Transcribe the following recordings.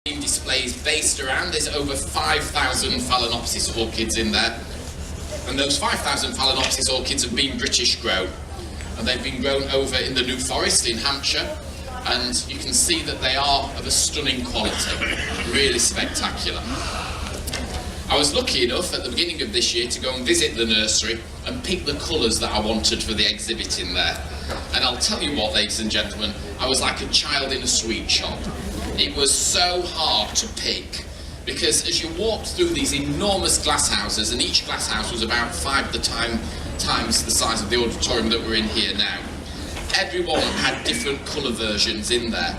displays based around. There's over 5,000 Phalaenopsis orchids in there, and those 5,000 Phalaenopsis orchids have been British grown, and they've been grown over in the New Forest in Hampshire, and you can see that they are of a stunning quality, really spectacular. I was lucky enough at the beginning of this year to go and visit the nursery and pick the colours that I wanted for the exhibit in there. And I'll tell you what, ladies and gentlemen, I was like a child in a sweet shop. It was so hard to pick, because as you walked through these enormous glass houses, and each glass house was about 5 times the size of the auditorium that we're in here now, everyone had different colour versions in there.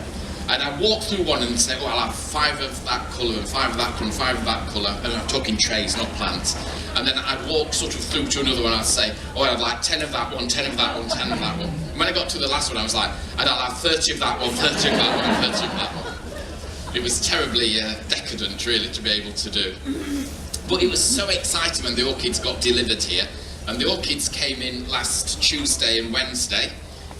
And I'd walk through one and say, oh, I'll have 5 of that colour, and 5 of that colour, and 5 of that colour, and I'm talking trays, not plants. And then I'd walk sort of through to another one, and I'd say, oh, I'd like 10 of that one, 10 of that one, 10 of that one. And when I got to the last one, I was like, and I'll have 30 of that one, 30 of that one, 30 of that one. It was terribly decadent, really, to be able to do. But it was so exciting when the orchids got delivered here, and the orchids came in last Tuesday and Wednesday,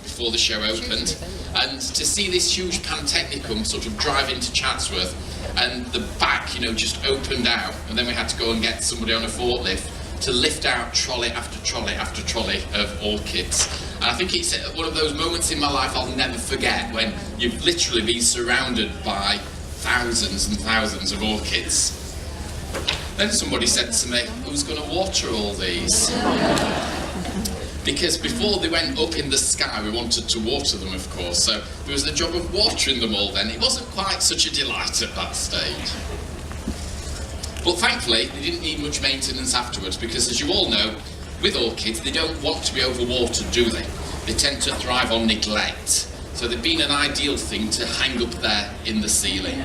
before the show opened, and to see this huge Pantechnicum sort of drive into Chatsworth, and the back, you know, just opened out, and then we had to go and get somebody on a forklift to lift out trolley after trolley after trolley of orchids. And I think it's one of those moments in my life I'll never forget, when you've literally been surrounded by thousands and thousands of orchids. Then somebody said to me, who's going to water all these? Because before they went up in the sky, we wanted to water them, of course, so there was the job of watering them all then. It wasn't quite such a delight at that stage. But thankfully, they didn't need much maintenance afterwards, because as you all know, with orchids, they don't want to be overwatered, do they? They tend to thrive on neglect. So they've been an ideal thing to hang up there in the ceiling.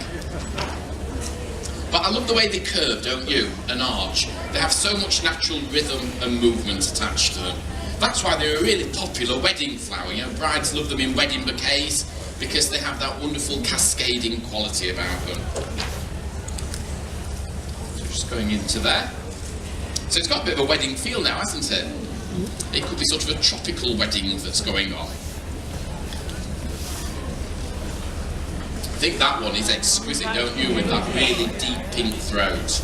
But I love the way they curve, don't you? An arch. They have so much natural rhythm and movement attached to them. That's why they're a really popular wedding flower. You know, brides love them in wedding bouquets because they have that wonderful cascading quality about them. So just going into there. So it's got a bit of a wedding feel now, hasn't it? It could be sort of a tropical wedding that's going on. I think that one is exquisite, don't you, with that really deep pink throat.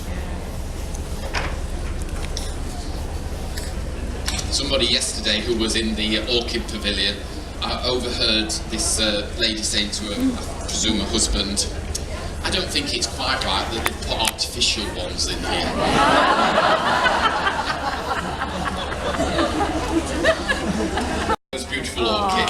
Somebody yesterday who was in the orchid pavilion overheard this lady saying to her, I presume her husband, I don't think it's quite right that they put artificial ones in here. Those beautiful orchids.